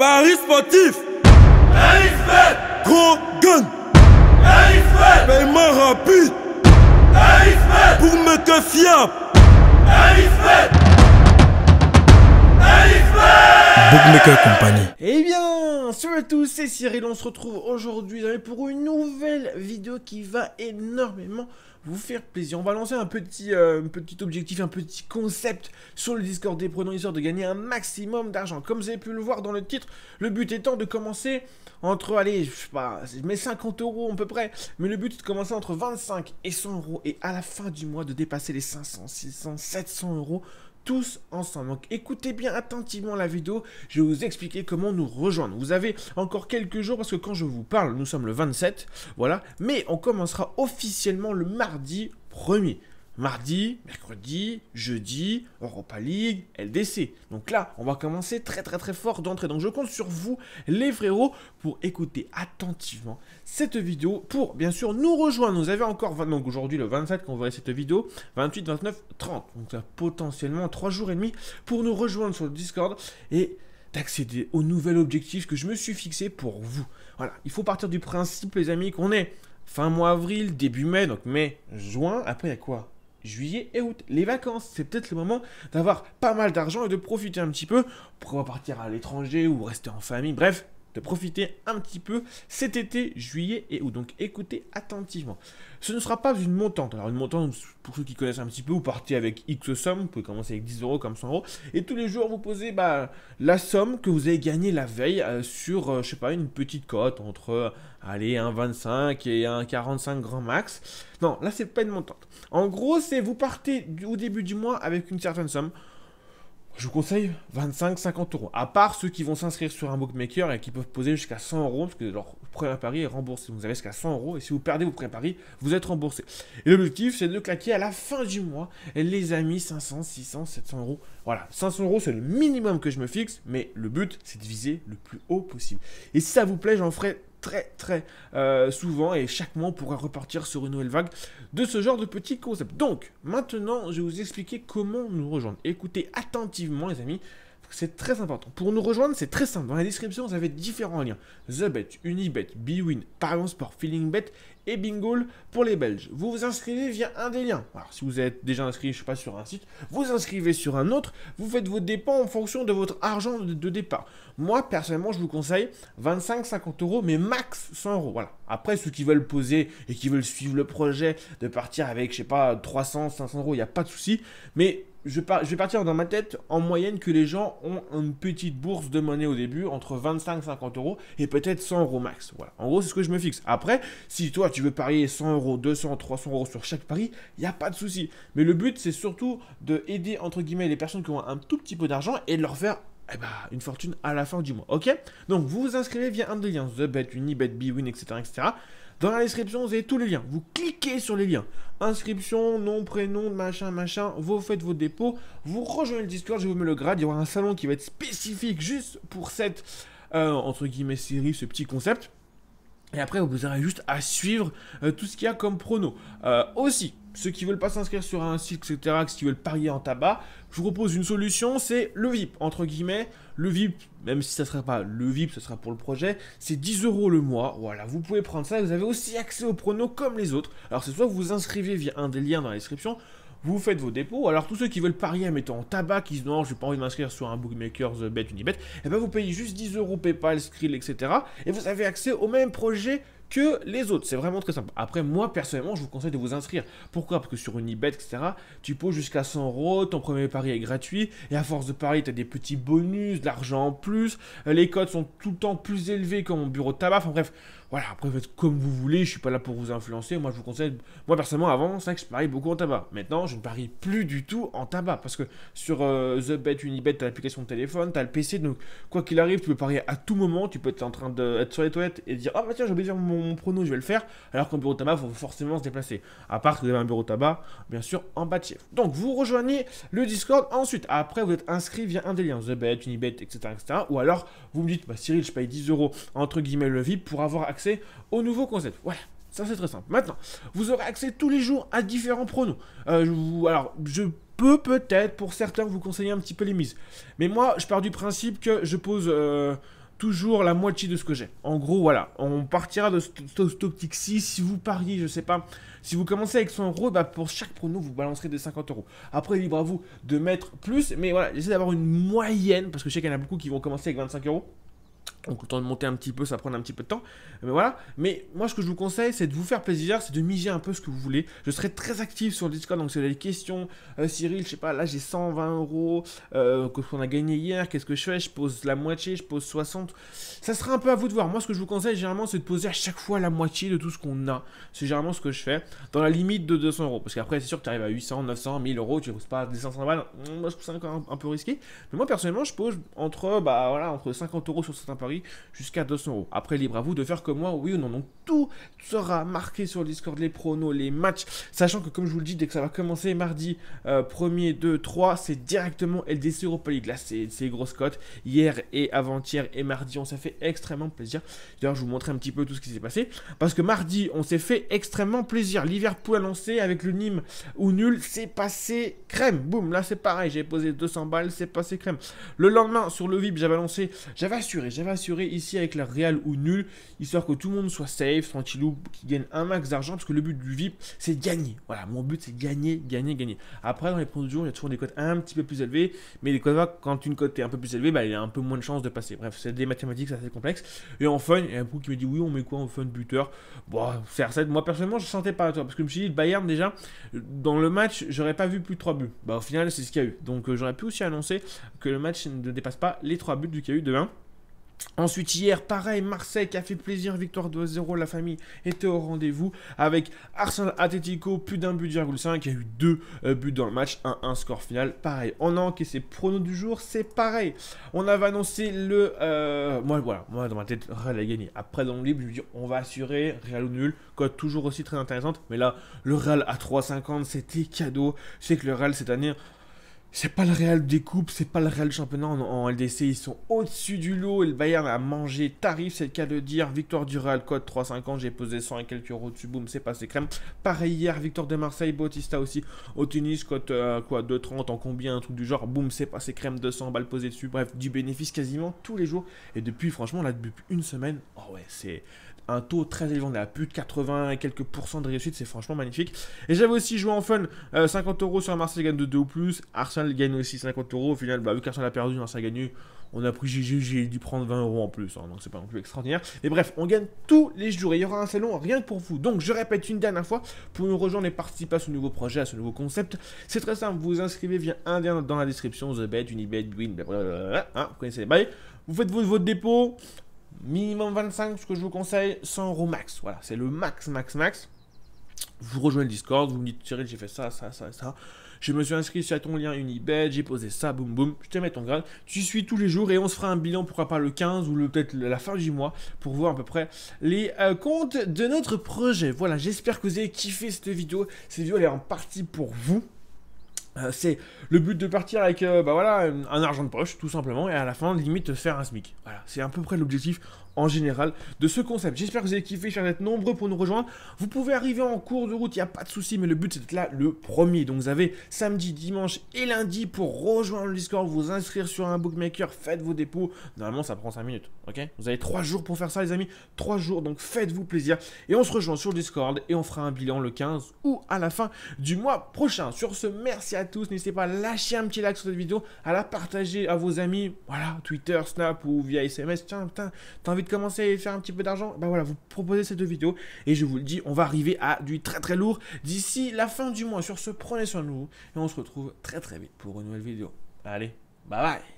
Paris sportif. RXBet. Gros gun. RXBet. Paiement rapide. RXBet. Pour mec fiable. RXBet. RXBet. Bookmaker Company. Eh bien, salut à tous, c'est Cyril, on se retrouve aujourd'hui pour une nouvelle vidéo qui va énormément vous faire plaisir. On va lancer un petit objectif, un petit concept sur le Discord des prenants, histoire de gagner un maximum d'argent. Comme vous avez pu le voir dans le titre, le but étant de commencer entre, allez, je sais pas, je mets 50 € à peu près, mais le but est de commencer entre 25 et 100 € et à la fin du mois de dépasser les 500, 600, 700 € tous ensemble. Donc écoutez bien attentivement la vidéo, je vais vous expliquer comment nous rejoindre. Vous avez encore quelques jours parce que quand je vous parle, nous sommes le 27, voilà, mais on commencera officiellement le mardi 1er. Mardi, mercredi, jeudi, Europa League, LDC. Donc là, on va commencer très fort d'entrée. Donc je compte sur vous, les frérots, pour écouter attentivement cette vidéo, pour bien sûr nous rejoindre. Vous avez encore, donc aujourd'hui le 27 quand vous verrez cette vidéo, 28, 29, 30. Donc ça potentiellement 3 jours et demi pour nous rejoindre sur le Discord et d'accéder au nouvel objectif que je me suis fixé pour vous. Voilà, il faut partir du principe, les amis, qu'on est fin mois avril, début mai, donc mai, juin, après il y a quoi ? Juillet et août, les vacances, c'est peut-être le moment d'avoir pas mal d'argent et de profiter un petit peu pour partir à l'étranger ou rester en famille, bref, de profiter un petit peu cet été, juillet et août. Donc écoutez attentivement. Ce ne sera pas une montante. Alors une montante, pour ceux qui connaissent un petit peu, vous partez avec X somme, vous pouvez commencer avec 10 € comme 100 €, et tous les jours vous posez la somme que vous avez gagnée la veille sur, je sais pas, une petite cote entre, allez, un 25 et un 45 grand max. Non, là c'est pas une montante. En gros, c'est vous partez au début du mois avec une certaine somme. Je vous conseille 25-50 €. À part ceux qui vont s'inscrire sur un bookmaker et qui peuvent poser jusqu'à 100 €, parce que leur premier pari est remboursé. Vous avez jusqu'à 100 € et si vous perdez vos premiers paris, vous êtes remboursé. Et l'objectif, c'est de claquer à la fin du mois, les amis, 500, 600, 700 €. Voilà, 500 € c'est le minimum que je me fixe, mais le but, c'est de viser le plus haut possible. Et si ça vous plaît, j'en ferai très souvent et chaque mois on pourra repartir sur une nouvelle vague de ce genre de petits concepts. Donc maintenant je vais vous expliquer comment nous rejoindre. Écoutez attentivement les amis, c'est très important. Pour nous rejoindre c'est très simple, dans la description vous avez différents liens. TheBet, Unibet, Bwin, Parion Sport, FeelingBet et Bingo pour les Belges. Vous vous inscrivez via un des liens. Alors si vous êtes déjà inscrit, je sais pas, sur un site, vous inscrivez sur un autre, vous faites vos dépens en fonction de votre argent de départ. Moi personnellement je vous conseille 25-50 €, mais max 100 €. Voilà. Après ceux qui veulent poser et qui veulent suivre le projet de partir avec, je sais pas, 300-500 €, il n'y a pas de souci. Mais je vais partir dans ma tête en moyenne que les gens ont une petite bourse de monnaie au début, entre 25-50 € et peut-être 100 € max. Voilà. En gros, c'est ce que je me fixe. Après, si toi, tu veux parier 100 €, 200, 300 € sur chaque pari, il n'y a pas de souci. Mais le but, c'est surtout de aider, entre guillemets, les personnes qui ont un tout petit peu d'argent et de leur faire une fortune à la fin du mois. Ok? Donc, vous vous inscrivez via un des liens, TheBet, Unibet, Bwin, etc., etc. Dans la description, vous avez tous les liens. Vous cliquez sur les liens. Inscription, nom, prénom, machin. Vous faites vos dépôts. Vous rejoignez le Discord, je vous mets le grade. Il y aura un salon qui va être spécifique juste pour cette, entre guillemets, série, ce petit concept. Et après, vous aurez juste à suivre tout ce qu'il y a comme prono. Aussi, ceux qui veulent pas s'inscrire sur un site, etc., qui veulent parier en tabac, je vous propose une solution, c'est le VIP, entre guillemets. Le VIP, même si ça ne sera pas le VIP, ce sera pour le projet, c'est 10 € le mois. Voilà, vous pouvez prendre ça et vous avez aussi accès aux pronos comme les autres. Alors, c'est soit vous vous inscrivez via un des liens dans la description, vous faites vos dépôts. Alors tous ceux qui veulent parier en mettant en tabac, qui disent non, j'ai pas envie de m'inscrire sur un bookmaker, TheBet, Unibet, et ben vous payez juste 10 € PayPal, Skrill, etc. Et vous avez accès au même projet que les autres. C'est vraiment très simple. Après, moi, personnellement, je vous conseille de vous inscrire. Pourquoi? Parce que sur Unibet, etc., tu poses jusqu'à 100 €, ton premier pari est gratuit, et à force de parier, tu as des petits bonus, de l'argent en plus, les codes sont tout le temps plus élevés que mon bureau de tabac, enfin bref, voilà, après faites comme vous voulez, je suis pas là pour vous influencer, moi je vous conseille, moi personnellement avant, c'est vrai que je parie beaucoup en tabac. Maintenant, je ne parie plus du tout en tabac, parce que sur TheBet, Unibet, tu as l'application de téléphone, tu as le PC, donc quoi qu'il arrive, tu peux parier à tout moment, tu peux être en train d'être sur les toilettes et dire « Ah bah tiens, j'ai oublié de faire mon prono, je vais le faire », alors qu'en bureau de tabac, il faut forcément se déplacer. À part que vous avez un bureau de tabac, bien sûr, en bas de chef. Donc vous rejoignez le Discord, ensuite, après vous êtes inscrit via un des liens, TheBet, Unibet, etc., etc. Ou alors, vous me dites bah, « Cyril, je paye 10 € entre guillemets le VIP pour avoir accès au nouveau concept ». Voilà. Ça c'est très simple. Maintenant, vous aurez accès tous les jours à différents pronos. Alors, je peux peut-être pour certains vous conseiller un petit peu les mises. Mais moi, je pars du principe que je pose toujours la moitié de ce que j'ai. En gros, voilà, on partira de cette optique-ci. Si vous pariez, je sais pas, si vous commencez avec 100 €, bah pour chaque prono, vous balancerez des 50 €. Après, libre à vous de mettre plus, mais voilà, j'essaie d'avoir une moyenne, parce que je sais qu'il y en a beaucoup qui vont commencer avec 25 €. Donc le temps de monter un petit peu, ça prend un petit peu de temps. Mais voilà. Mais moi, ce que je vous conseille, c'est de vous faire plaisir, c'est de miser un peu ce que vous voulez. Je serai très actif sur le Discord. Donc si vous avez des questions, Cyril, je sais pas, là j'ai 120 €, qu'on a gagné hier. Qu'est-ce que je fais? Je pose la moitié, je pose 60. Ça sera un peu à vous de voir. Moi, ce que je vous conseille généralement, c'est de poser à chaque fois la moitié de tout ce qu'on a. C'est généralement ce que je fais, dans la limite de 200 €. Parce qu'après, c'est sûr que tu arrives à 800, 900, 1000 €, tu ne poses pas des 500 balles. Moi, je trouve ça encore un peu risqué. Mais moi, personnellement, je pose entre 50 € sur certains paris jusqu'à 200 €. Après, libre à vous de faire comme moi, oui ou non. Donc, tout sera marqué sur le Discord, les pronos, les matchs. Sachant que, comme je vous le dis, dès que ça va commencer mardi 1er, 2, 3, c'est directement LDC Europa League. Là, c'est grosses cotes. Hier et avant-hier et mardi, on s'est fait extrêmement plaisir. D'ailleurs, je vous montrer un petit peu tout ce qui s'est passé. Parce que mardi, on s'est fait extrêmement plaisir. Liverpool annoncé avec le Nîmes ou nul, c'est passé crème. Boum, là, c'est pareil. J'ai posé 200 balles, c'est passé crème. Le lendemain, sur le VIP, j'avais assuré ici avec la Real ou nul, histoire que tout le monde soit safe, tranquillou, qui gagne un max d'argent, parce que le but du VIP, c'est gagner. Voilà, mon but, c'est gagner. Après, dans les pronos du jour, il y a toujours des cotes un petit peu plus élevées, mais les cotes, quand une cote est un peu plus élevée, bah, il y a un peu moins de chances de passer. Bref, c'est des mathématiques, c'est assez complexe. Et en fun, il y a un coup qui me dit, oui, on met quoi en fun buteur? Bon, CR7, moi, personnellement, je ne sentais pas, parce que je me suis dit, le Bayern, déjà, dans le match, j'aurais pas vu plus de 3 buts. Bah, au final, c'est ce qu'il y a eu. Donc, j'aurais pu aussi annoncer que le match ne dépasse pas les 3 buts du qu'il y a eu de 1. Ensuite, hier, pareil, Marseille qui a fait plaisir, victoire 2-0, la famille était au rendez-vous avec Arsenal Atletico, plus d'un but, 0,5, il y a eu 2 buts dans le match, 1-1 score final, pareil. On a encaissé pronos du jour, c'est pareil. On avait annoncé le... moi, dans ma tête, Real a gagné. Après, dans le libre, je me dis, on va assurer, Real ou nul, cote toujours aussi très intéressante, mais là, le Real à 3,50, c'était cadeau. Je sais que le Real, cette année... C'est pas le Real des coupes, c'est pas le Real du championnat en LDC, ils sont au-dessus du lot et le Bayern a mangé tarif, c'est le cas de dire. Victoire du Real, code 3,50, j'ai posé 100 et quelques euros dessus, boum, c'est passé crème. Pareil hier, victoire de Marseille, Bautista aussi au tennis, code 2,30 en combien, un truc du genre, boum, c'est passé crème, 200 balles posées dessus, bref, du bénéfice quasiment tous les jours. Et depuis, franchement, là, depuis une semaine, oh ouais, c'est... un taux très élevé, on est à plus de 80 et quelques % de réussite, c'est franchement magnifique. Et j'avais aussi joué en fun, 50 € sur Marseille gagne de 2 ou plus, Arsenal gagne aussi 50 €, au final, bah, vu qu'Arsenal a perdu, Marseille a gagné, on a pris GG, j'ai dû prendre 20 € en plus, hein, donc c'est pas non plus extraordinaire. Mais bref, on gagne tous les jours, et il y aura un salon rien que pour vous. Donc je répète une dernière fois, pour nous rejoindre et participer à ce nouveau projet, à ce nouveau concept, c'est très simple, vous vous inscrivez via un lien dans la description, TheBet, Unibet, Win, blablabla, hein, vous connaissez les bails, vous faites votre dépôt, minimum 25, ce que je vous conseille, 100 € max. Voilà, c'est le max. Vous rejoignez le Discord, vous me dites, Cyril, j'ai fait ça. Je me suis inscrit sur ton lien Unibet, j'ai posé ça, boum boum, je te mets ton grade. Tu suis tous les jours et on se fera un bilan, pourquoi pas le 15 ou peut-être la fin du mois, pour voir à peu près les comptes de notre projet. Voilà, j'espère que vous avez kiffé cette vidéo. Cette vidéo, elle est en partie pour vous. C'est le but de partir avec un argent de poche tout simplement et à la fin limite faire un SMIC. Voilà, c'est à peu près l'objectif en général de ce concept. J'espère que vous avez kiffé, cher d'être nombreux pour nous rejoindre. Vous pouvez arriver en cours de route, il n'y a pas de souci, mais le but c'est d'être là le premier. Donc vous avez samedi, dimanche et lundi pour rejoindre le Discord, vous inscrire sur un bookmaker, faites vos dépôts. Normalement ça prend 5 minutes, ok? Vous avez 3 jours pour faire ça les amis, 3 jours, donc faites-vous plaisir. Et on se rejoint sur le Discord et on fera un bilan le 15 ou à la fin du mois prochain. Sur ce, merci à tous, n'hésitez pas à lâcher un petit like sur cette vidéo, à la partager à vos amis, voilà, Twitter, Snap ou via SMS. Tiens, putain, t'as envie de commencer à faire un petit peu d'argent? Bah voilà, vous proposez ces 2 vidéos et je vous le dis, on va arriver à du très lourd d'ici la fin du mois. Sur ce, prenez soin de vous et on se retrouve très vite pour une nouvelle vidéo. Allez, bye bye.